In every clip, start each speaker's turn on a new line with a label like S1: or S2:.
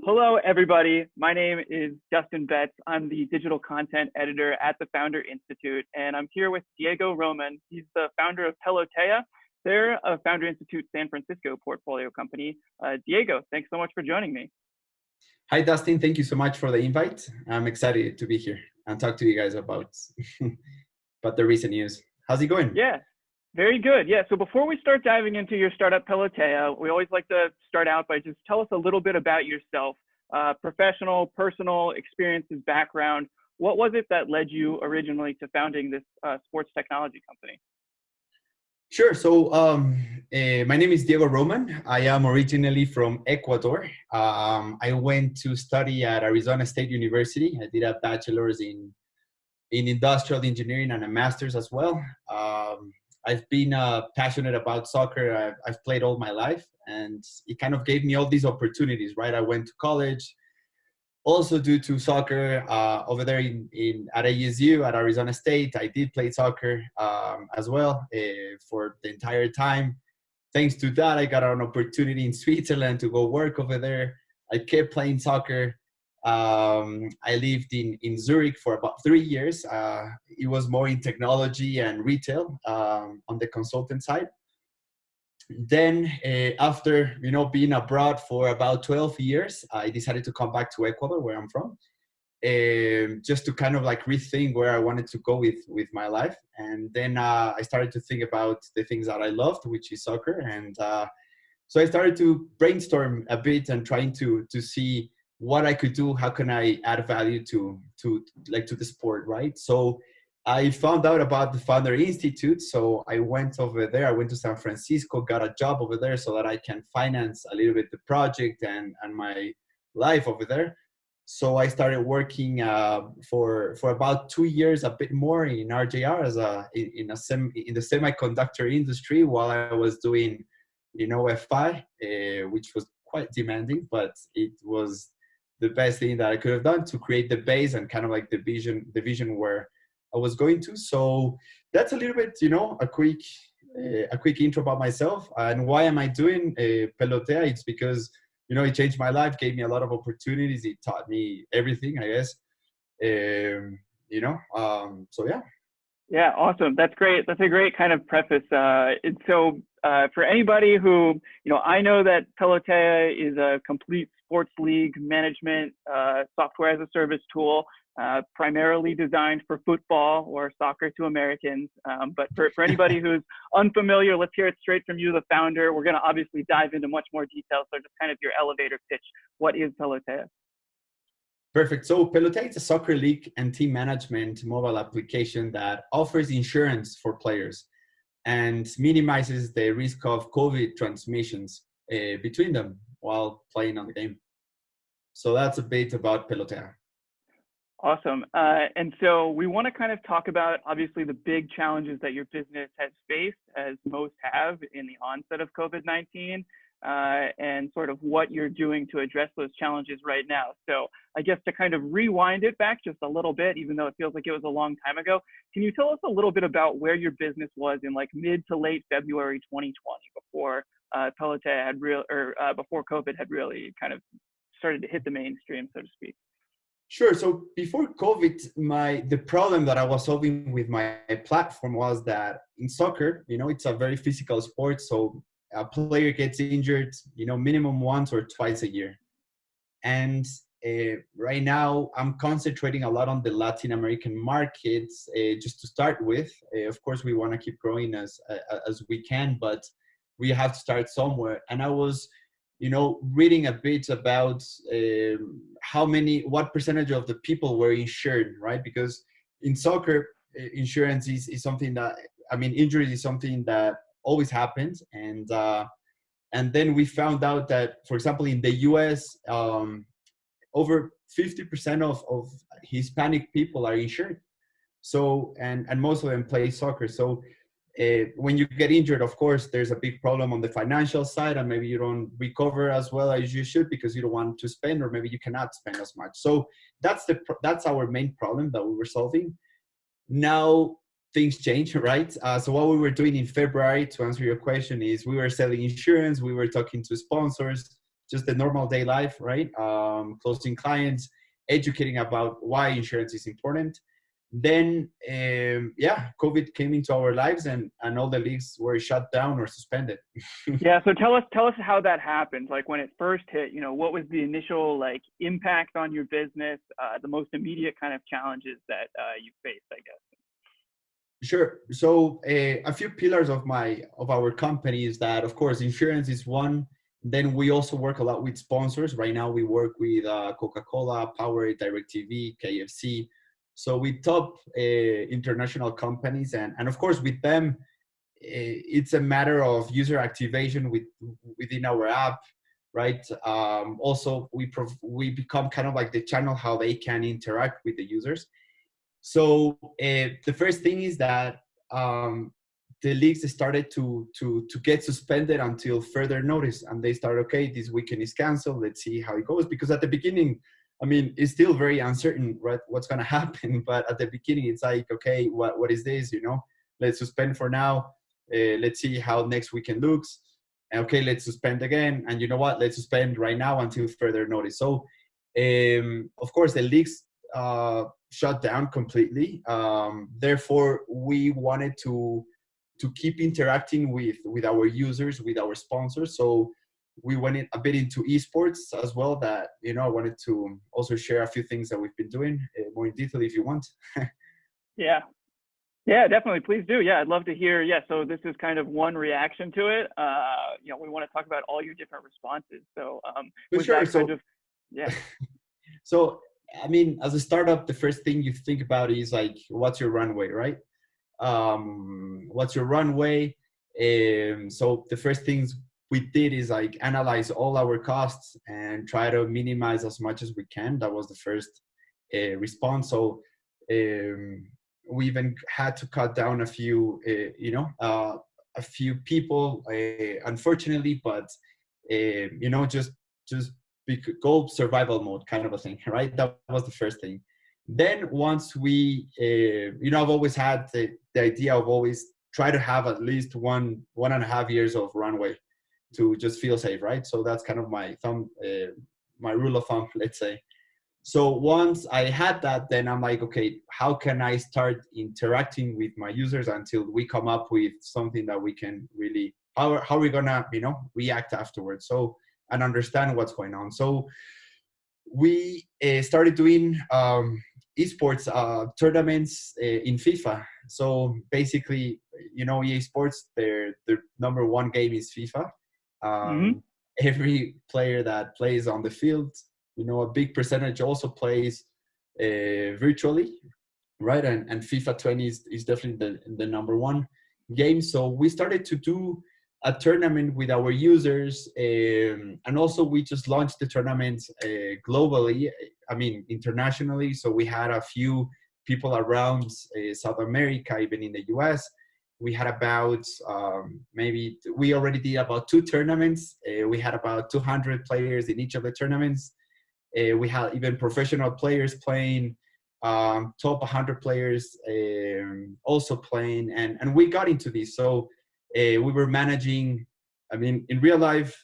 S1: Hello, everybody. My name is Justin Betts. I'm the digital content editor at the Founder Institute, and I'm here with Diego Román. He's the founder of Pelotea. They're a Founder Institute San Francisco portfolio company. Diego, thanks so much for joining me.
S2: Hi, Dustin. Thank you so much for the invite. I'm excited to be here and talk to you guys about the recent news. How's it going?
S1: Yeah, very good. Yeah, so before we start diving into your startup Pelotea, we always like to start out by just tell us a little bit about yourself, professional, personal experiences, background. What was it that led you originally to founding this sports technology company?
S2: Sure. So my name is Diego Román. I am originally from Ecuador. I went to study at Arizona State University. I did a bachelor's in industrial engineering and a master's as well. I've been passionate about soccer. I've played all my life, and it kind of gave me all these opportunities, right? I went to college also due to soccer over there at ASU, at Arizona State. I did play soccer as well for the entire time. Thanks to that, I got an opportunity in Switzerland to go work over there. I kept playing soccer. I lived in Zurich for about 3 years. It was more in technology and retail on the consultant side. Then after being abroad for about 12 years, I decided to come back to Ecuador, where I'm from, just to kind of like rethink where I wanted to go with my life. And then I started to think about the things that I loved, which is soccer. And so I started to brainstorm a bit and trying to see what I could do, how can I add value to the sport, right? So I found out about the Founder Institute. So I went over there. I went to San Francisco, got a job over there so that I can finance a little bit the project and my life over there. So I started working for about 2 years, a bit more in RJR in the semiconductor industry while I was doing, FI, which was quite demanding, but it was the best thing that I could have done to create the base and kind of like the vision where I was going to. So that's a little bit, a quick intro about myself and why am I doing Pelotea. It's because, it changed my life, gave me a lot of opportunities. It taught me everything, I guess. So yeah.
S1: Yeah, awesome. That's great. That's a great kind of preface. For anybody who, I know that Pelotea is a complete sports league management software as a service tool, primarily designed for football or soccer to Americans. But for anybody who's unfamiliar, let's hear it straight from you, the founder. We're going to obviously dive into much more detail. So just kind of your elevator pitch. What is Pelotea?
S2: Perfect. So Pelotea is a soccer league and team management mobile application that offers insurance for players and minimizes the risk of COVID transmissions between them while playing on the game. So that's a bit about Pelotea.
S1: Awesome. And so we want to kind of talk about, obviously, the big challenges that your business has faced, as most have in the onset of COVID-19. And sort of what you're doing to address those challenges right now. So I guess to kind of rewind it back just a little bit, even though it feels like it was a long time ago, can you tell us a little bit about where your business was in like mid to late February 2020 before Pelotea before COVID had really kind of started to hit the mainstream, so to speak?
S2: Sure. So before COVID, the problem that I was solving with my platform was that in soccer, it's a very physical sport. So a player gets injured, minimum once or twice a year. And right now, I'm concentrating a lot on the Latin American markets just to start with. Of course, we want to keep growing as we can, but we have to start somewhere. And I was, reading a bit about what percentage of the people were insured, right? Because in soccer, insurance is something that, injuries is something that always happens. And then we found out that, for example, in the US, over 50% of Hispanic people are insured. So, and most of them play soccer. So when you get injured, of course, there's a big problem on the financial side, and maybe you don't recover as well as you should because you don't want to spend, or maybe you cannot spend as much. So that's our main problem that we were solving. Now things change, right? So what we were doing in February, to answer your question, is we were selling insurance. We were talking to sponsors just the normal day life, right? Closing clients, educating about why insurance is important. Then, yeah, COVID came into our lives, and all the leagues were shut down or suspended.
S1: Yeah, so tell us how that happened. Like when it first hit, what was the initial like impact on your business, the most immediate kind of challenges that you faced, I guess.
S2: Sure. So a few pillars of our company is that, of course, insurance is one. Then we also work a lot with sponsors. Right now, we work with Coca-Cola, Power, DirecTV, KFC. So with top international companies, and of course with them, it's a matter of user activation within our app, right? Also, we become kind of like the channel how they can interact with the users. So the first thing is that the leagues started to get suspended until further notice, and they started, okay, this weekend is canceled. Let's see how it goes, because at the beginning, I mean, it's still very uncertain, right? What's going to happen? But at the beginning, it's like, okay, what is this? Let's suspend for now. Let's see how next weekend looks. And okay, let's suspend again. And you know what? Let's suspend right now until further notice. So, of course, the leagues shut down completely. Therefore, we wanted to keep interacting with our users, with our sponsors. So we went a bit into esports as well. That I wanted to also share a few things that we've been doing more in detail if you want.
S1: Yeah. Yeah, definitely. Please do. Yeah, I'd love to hear. Yeah, so this is kind of one reaction to it. We want to talk about all your different responses. So,
S2: For sure.
S1: that kind of, yeah.
S2: So, I mean, as a startup, the first thing you think about is like, what's your runway, right? What's your runway? So the first things we did is like analyze all our costs and try to minimize as much as we can. That was the first response. So we even had to cut down a few, a few people, unfortunately, but just go survival mode kind of a thing, right? That was the first thing. Then once we, I've always had the idea of always try to have at least 1.5 years of runway to just feel safe, right? So that's kind of my rule of thumb, let's say. So once I had that, then I'm like, okay, how can I start interacting with my users until we come up with something that we can really, how are we gonna, react afterwards? So, and understand what's going on. So we started doing esports tournaments in FIFA. So basically, EA Sports, their number one game is FIFA. Every player that plays on the field, a big percentage also plays virtually, right? And FIFA 20 is definitely the number one game. So we started to do a tournament with our users, and also we just launched the tournament globally, internationally. So we had a few people around South America, even in the US. We had about we already did about 2 tournaments. We had about 200 players in each of the tournaments. We had even professional players playing, top 100 players also playing, and we got into this. So we were managing, in real life,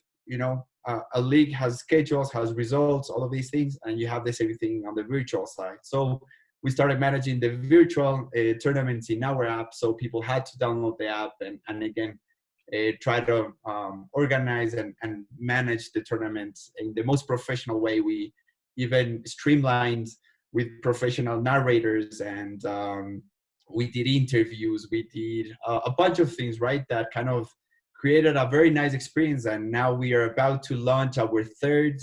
S2: a league has schedules, has results, all of these things, and you have the same thing on the virtual side. So we started managing the virtual tournaments in our app. So people had to download the app and again, try to organize and manage the tournaments in the most professional way. We even streamlined with professional narrators, and we did interviews. We did a bunch of things, right, that kind of created a very nice experience. And now we are about to launch our 3rd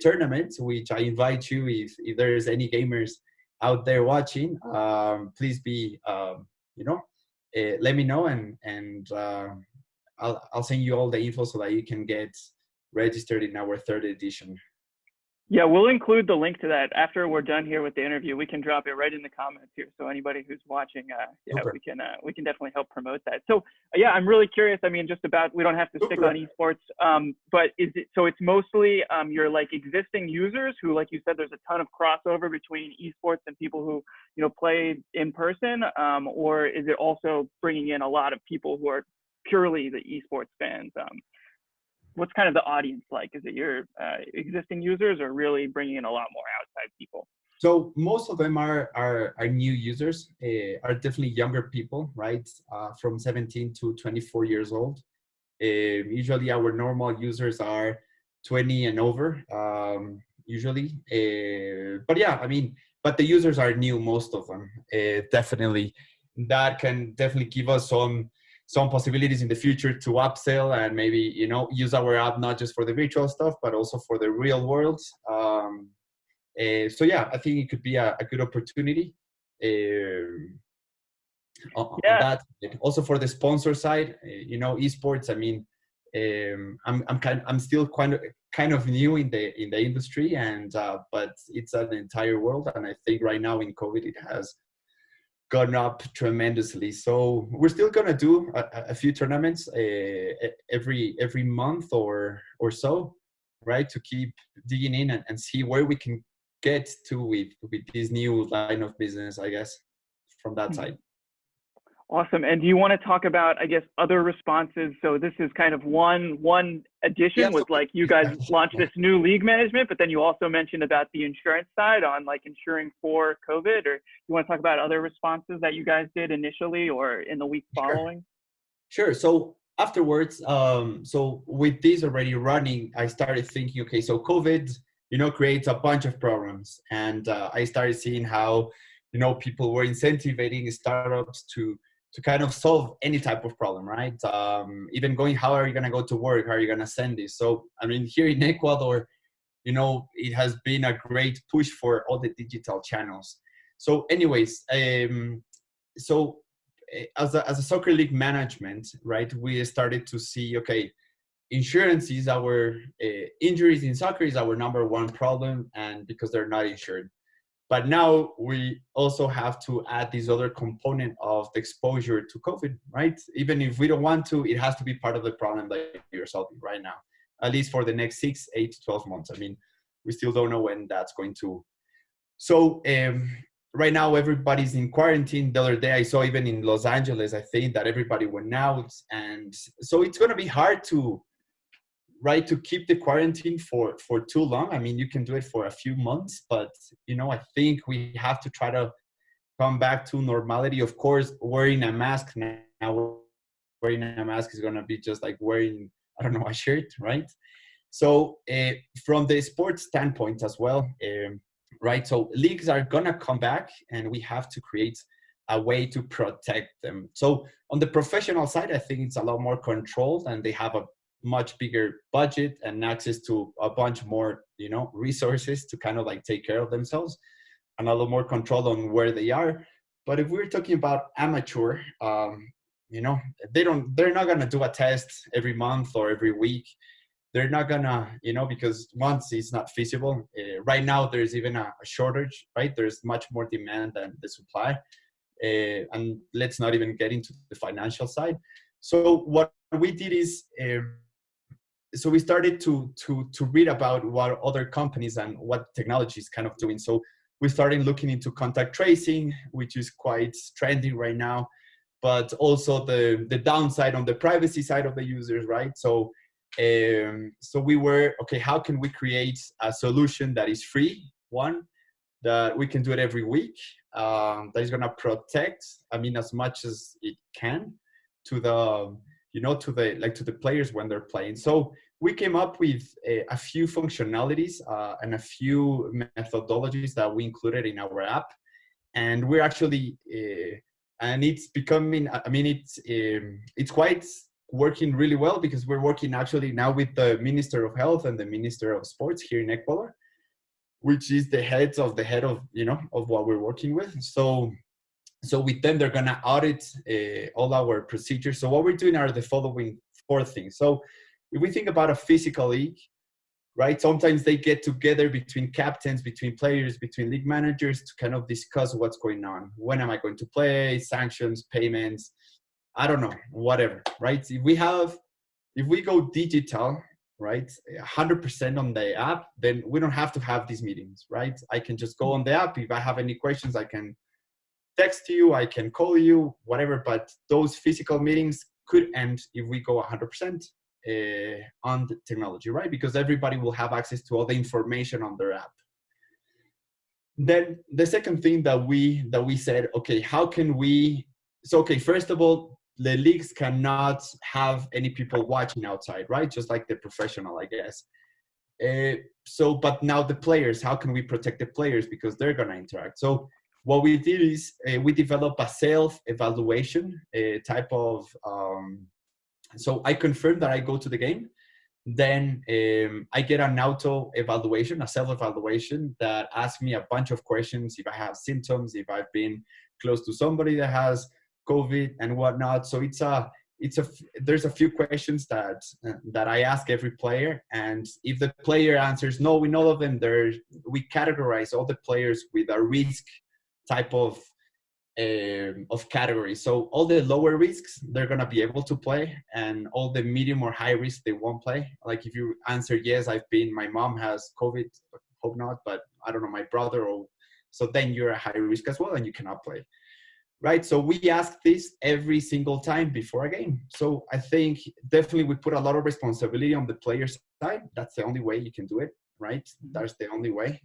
S2: tournament, which I invite you, if there's any gamers out there watching, please be, let me know, and I'll send you all the info so that you can get registered in our 3rd edition.
S1: Yeah, we'll include the link to that after we're done here with the interview. We can drop it right in the comments here, so anybody who's watching, we can definitely help promote that. So yeah, I'm really curious. Just about, we don't have to stick on esports, but so it's mostly your like existing users who, like you said, there's a ton of crossover between esports and people who play in person, or is it also bringing in a lot of people who are purely the esports fans? what's kind of the audience like? Is it your existing users, or really bringing in a lot more outside people?
S2: So most of them are new users, are definitely younger people, right? From 17 to 24 years old. Usually our normal users are 20 and over, usually. But yeah, I mean, but the users are new, most of them, definitely. That can definitely give us some possibilities in the future to upsell and maybe, you know, use our app not just for the virtual stuff, but also for the real world. So yeah, I think it could be a good opportunity. On
S1: Yeah.
S2: that. Also for the sponsor side, you know, esports. I mean, I'm still kind of new in the industry, and but it's an entire world, and I think right now in COVID it has gone up tremendously. So we're still gonna do a few tournaments every month or so, right? To keep digging in and see where we can get to with this new line of business, I guess, from that
S1: Mhm.
S2: side.
S1: Awesome. And do you want to talk about, I guess, other responses? So this is kind of one
S2: Yeah,
S1: addition, was
S2: so
S1: like you guys
S2: exactly.
S1: launched this new league management, but then you also mentioned about the insurance side on like insuring for COVID, or you want to talk about other responses that you guys did initially or in the week
S2: Sure.
S1: following?
S2: Sure. So afterwards, so with this already running, I started thinking, okay, so COVID, you know, creates a bunch of problems, and I started seeing how, you know, people were incentivizing startups to kind of solve any type of problem, right? Even going, how are you going to go to work? How are you going to send this? So I mean, here in Ecuador, you know, it has been a great push for all the digital channels. So, anyways, so as a soccer league management, right, we started to see, okay, insurance is our injuries in soccer is our number one problem, and because they're not insured. But now we also have to add this other component of the exposure to COVID, right? Even if we don't want to, it has to be part of the problem that you're solving right now, at least for the next 6, 8, 12 months. I mean, we still don't know when that's going to. So right now, everybody's in quarantine. The other day, I saw even in Los Angeles, I think that everybody went out. And so it's going to be hard to, right, to keep the quarantine for too long. I mean, you can do it for a few months, but you know, I think we have to try to come back to normality. Of course, wearing a mask now, wearing a mask is going to be just like wearing, I don't know, a shirt, right? So from the sports standpoint as well, right, so leagues are going to come back, and we have to create a way to protect them. So on the professional side, I think it's a lot more controlled, and they have a much bigger budget and access to a bunch more, you know, resources to kind of like take care of themselves, and a lot more control on where they are. But if we're talking about amateur, you know, they're not going to do a test every month or every week. They're not gonna, you know, because once it's not feasible. Right now, there's even a shortage, right? There's much more demand than the supply. And let's not even get into the financial side. So what we did is, so we started to read about what other companies and what technology is kind of doing. So we started looking into contact tracing, which is quite trendy right now, but also the downside on the privacy side of the users, right? So we were, okay, how can we create a solution that is free, one, that we can do it every week, that is going to protect, I mean, as much as it can, to the, you know, to the, like, to the players when they're playing. So we came up with a few functionalities and a few methodologies that we included in our app. And we're actually and it's becoming, I mean, it's quite working really well, because we're working actually now with the Minister of Health and the Minister of Sports here in Ecuador, which is the head of, you know, of what we're working with. So with them, they're going to audit all our procedures. So what we're doing are the following 4 things. So if we think about a physical league, right, sometimes they get together between captains, between players, between league managers, to kind of discuss what's going on. When am I going to play? Sanctions, payments, I don't know, whatever, right? If we go digital, right, 100% on the app, then we don't have to have these meetings, right? I can just go on the app. If I have any questions, I can text you, I can call you, whatever. But those physical meetings could end if we go 100%. on the technology, right? Because everybody will have access to all the information on their app. Then the second thing that we said, okay, how can we? So okay, first of all, the leagues cannot have any people watching outside, right? Just like the professional, I guess. But now the players, how can we protect the players because they're gonna interact? So what we did is we develop a self-evaluation type of. So I confirm that I go to the game. Then I get an auto evaluation, a self-evaluation that asks me a bunch of questions if I have symptoms, if I've been close to somebody that has COVID and whatnot. So there's a few questions that I ask every player, and if the player answers no in all of them, we categorize all the players with a risk type of categories. So all the lower risks, they're going to be able to play, and all the medium or high risk, they won't play. Like if you answer yes, my mom has COVID, hope not, but I don't know, my brother, or so then you're a high risk as well and you cannot play, right? So we ask this every single time before a game. So I think definitely we put a lot of responsibility on the player side. That's the only way you can do it, right? That's the only way.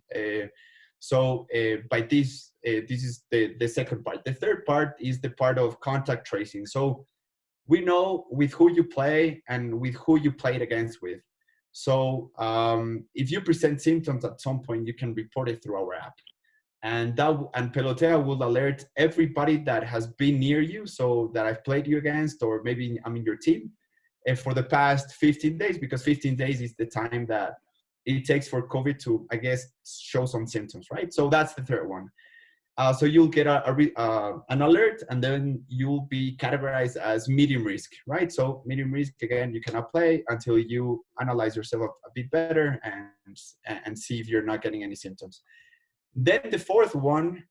S2: By this is the second part. The third part is the part of contact tracing. So we know with who you play and with who you played against with. So if you present symptoms at some point, you can report it through our app. And Pelotea will alert everybody that has been near you, so that I've played you against, or maybe I'm in your team, for the past 15 days, because 15 days is the time that it takes for COVID to, I guess, show some symptoms, right? So that's the third one. So you'll get an alert, and then you'll be categorized as medium risk, right? So medium risk, again, you cannot play until you analyze yourself a bit better and see if you're not getting any symptoms. Then the fourth one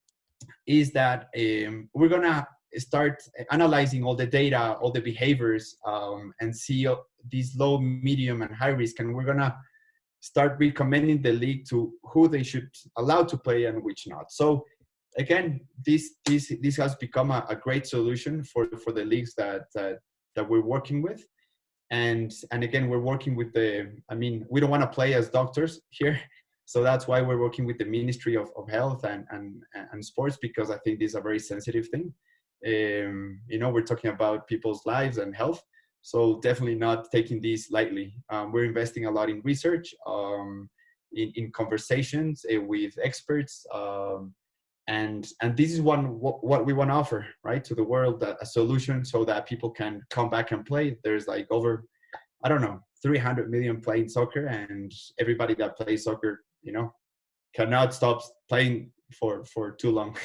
S2: is that we're gonna start analyzing all the data, all the behaviors, and see these low, medium, and high risk, and we're gonna start recommending the league to who they should allow to play and which not. So again, this has become a great solution for the leagues that we're working with, and again, we're working with we don't want to play as doctors here. So that's why we're working with the Ministry of Health and Sports, because I think this is a very sensitive thing. We're talking about people's lives and health. So definitely not taking this lightly. We're investing a lot in research, in conversations with experts. And this is what we want to offer, right, to the world, a solution so that people can come back and play. There's like over, 300 million playing soccer, and everybody that plays soccer, cannot stop playing for too long.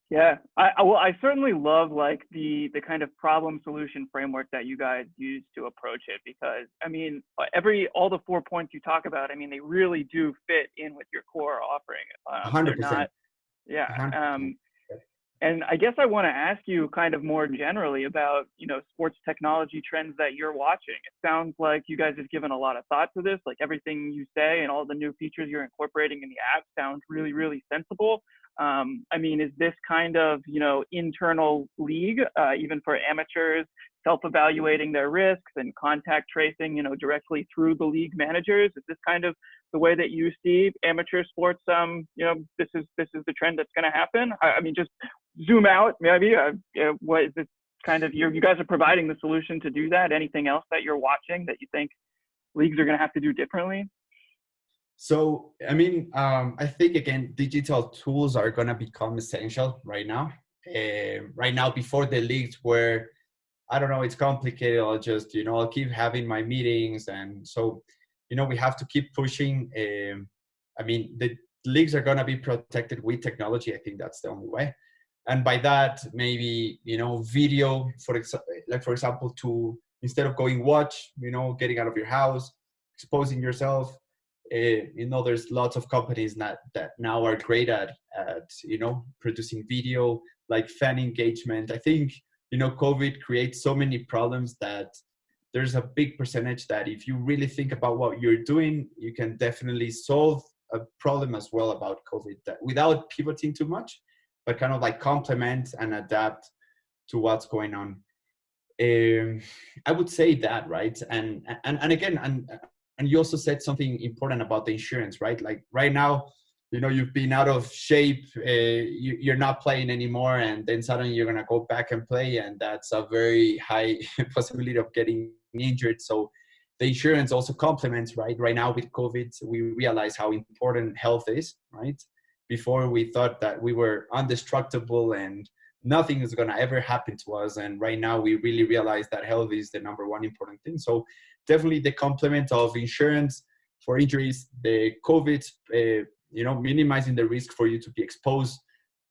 S1: Yeah, I certainly love like the kind of problem solution framework that you guys use to approach it, because all the 4 points you talk about, they really do fit in with your core offering.
S2: 100%.
S1: Yeah.
S2: 100%.
S1: And I guess I want to ask you kind of more generally about, sports technology trends that you're watching. It sounds like you guys have given a lot of thought to this, like everything you say and all the new features you're incorporating in the app sounds really, really sensible. Is this kind of, internal league, even for amateurs, self-evaluating their risks and contact tracing, directly through the league managers? Is this kind of the way that you see amateur sports? This is the trend that's going to happen. Just zoom out, maybe. What is this kind of? You guys are providing the solution to do that. Anything else that you're watching that you think leagues are going to have to do differently?
S2: So, I think, again, digital tools are going to become essential right now. Before the leagues were, I don't know, it's complicated. I'll just, I'll keep having my meetings. And so, we have to keep pushing. The leagues are going to be protected with technology. I think that's the only way. And by that, maybe, video, for example, to, instead of going watch, getting out of your house, exposing yourself. There's lots of companies that now are great at producing video, like fan engagement. I think, COVID creates so many problems that there's a big percentage that if you really think about what you're doing, you can definitely solve a problem as well about COVID, that without pivoting too much, but kind of like complement and adapt to what's going on. I would say that, right? And again, and you also said something important about the insurance, right? Like right now, you've been out of shape, you're not playing anymore, and then suddenly you're gonna go back and play, and that's a very high possibility of getting injured. So the insurance also complements, right? Right now with COVID, we realize how important health is, right? Before we thought that we were indestructible and nothing is going to ever happen to us, and right now we really realize that health is the number one important thing. So definitely the complement of insurance for injuries, the COVID, minimizing the risk for you to be exposed.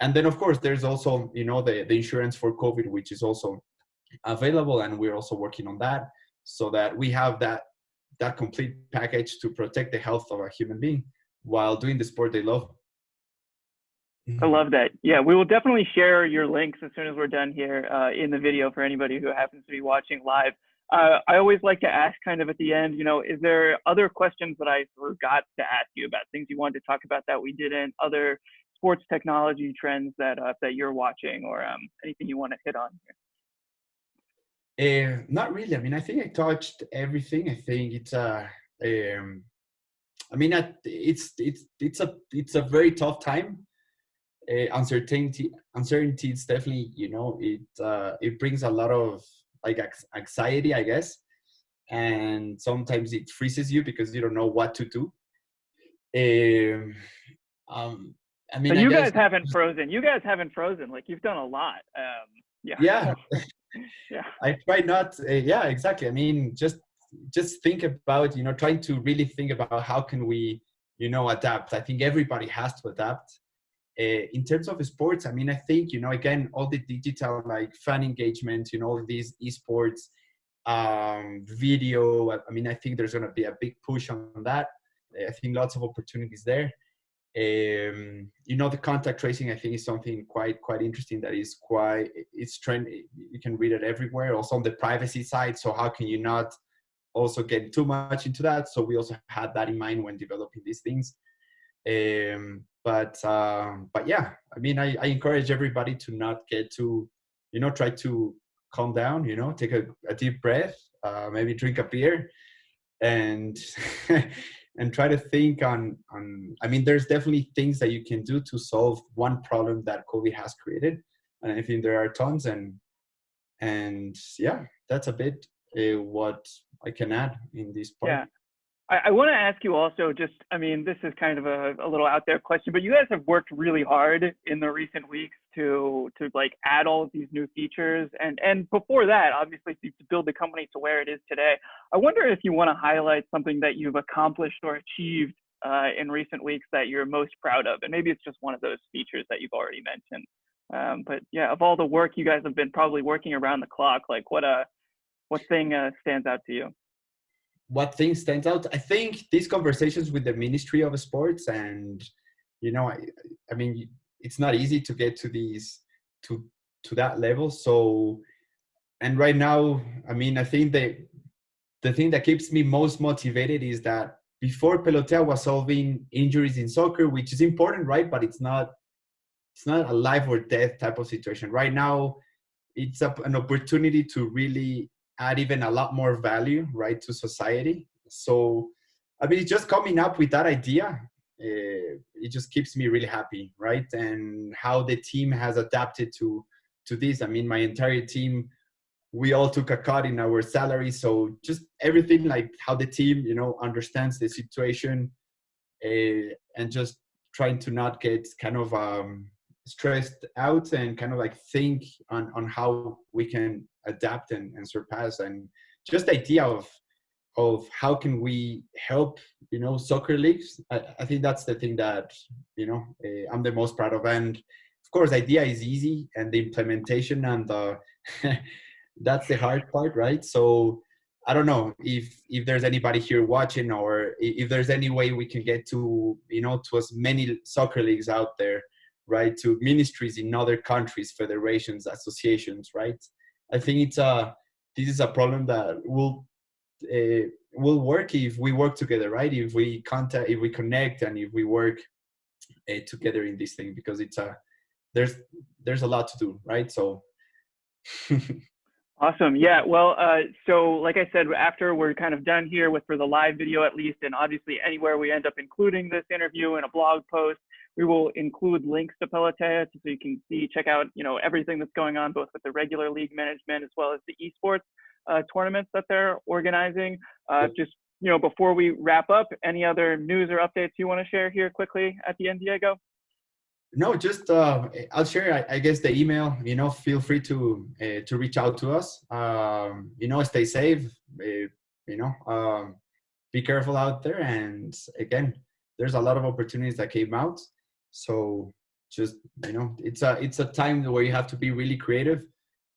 S2: And then of course there's also the insurance for COVID, which is also available, and we're also working on that so that we have that complete package to protect the health of a human being while doing the sport they love.
S1: I love that. Yeah, we will definitely share your links as soon as we're done here in the video for anybody who happens to be watching live. I always like to ask kind of at the end, is there other questions that I forgot to ask you about, things you wanted to talk about that we didn't, other sports technology trends that you're watching, or anything you want to hit on
S2: here? Not really. I mean, I think I touched everything. I think it's it's a very tough time. Uncertainty is definitely, it brings a lot of like anxiety, I guess, and sometimes it freezes you because you don't know what to do.
S1: So you guys haven't frozen. Like, you've done a lot.
S2: Yeah.
S1: Yeah.
S2: I try not. Yeah, exactly. I mean, just think about, trying to really think about how can we, adapt. I think everybody has to adapt. In terms of sports, I mean, I think, again, all the digital, like fan engagement, all these esports, video, I mean, I think there's going to be a big push on that. I think lots of opportunities there. The contact tracing, I think, is something quite interesting that is it's trend. You can read it everywhere. Also on the privacy side. So how can you not also get too much into that? So we also had that in mind when developing these things. But yeah, I mean, I encourage everybody to not get too, try to calm down, take a deep breath, maybe drink a beer, and and try to think on, I mean, there's definitely things that you can do to solve one problem that COVID has created. And I think there are tons, and yeah, that's a bit what I can add in this part.
S1: Yeah. I want to ask you also, just, I mean, this is kind of a little out there question, but you guys have worked really hard in the recent weeks to like add all of these new features. And before that, obviously, to build the company to where it is today. I wonder if you want to highlight something that you've accomplished or achieved in recent weeks that you're most proud of. And maybe it's just one of those features that you've already mentioned. But yeah, of all the work you guys have been probably working around the clock, like what thing stands out to you?
S2: What thing stands out? I think these conversations with the Ministry of Sports, and I mean, it's not easy to get to these to that level. So, and right now, I mean, I think the thing that keeps me most motivated is that before, Pelotea was solving injuries in soccer, which is important, right? But it's not a life or death type of situation. Right now, it's an opportunity to really add even a lot more value, right, to society. So, I mean, it's just coming up with that idea. It just keeps me really happy, right? And how the team has adapted to this. I mean, my entire team, we all took a cut in our salary. So just everything, like how the team, understands the situation, and just trying to not get kind of stressed out, and kind of like think on how we can adapt and surpass, and just the idea of how can we help soccer leagues. I think that's the thing that I'm the most proud of. And of course, the idea is easy, and the implementation and the that's the hard part, right? So I don't know if there's anybody here watching, or if there's any way we can get to to as many soccer leagues out there, right, to ministries in other countries, federations, associations, right? I think this is a problem that will work if we work together, right? If we connect, and if we work together in this thing, because there's a lot to do, right? So
S1: Awesome. Yeah. Well, so like I said, after we're kind of done here with for the live video at least, and obviously anywhere we end up including this interview in a blog post, we will include links to Pelotea so you can see, check out, everything that's going on both with the regular league management as well as the esports tournaments that they're organizing. Just, before we wrap up, any other news or updates you want to share here quickly at the end, Diego?
S2: No, just I'll share. I guess the email. Feel free to reach out to us. Stay safe. Be careful out there. And again, there's a lot of opportunities that came out. So just it's a time where you have to be really creative.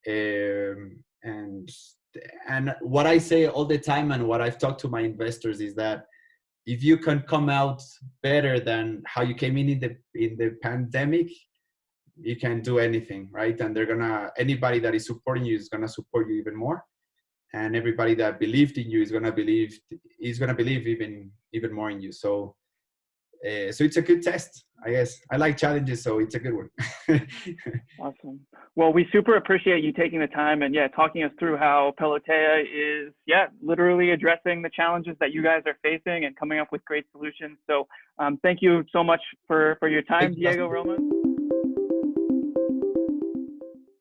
S2: And what I say all the time, and what I've talked to my investors is that if you can come out better than how you came in the pandemic, you can do anything, right? And anybody that is supporting you is gonna support you even more, and everybody that believed in you is gonna believe even more in you. So it's a good test, I guess. I like challenges, so it's a good one.
S1: Awesome. Well, we super appreciate you taking the time and talking us through how Pelotea is literally addressing the challenges that you guys are facing and coming up with great solutions. So thank you so much for your time, Diego Román.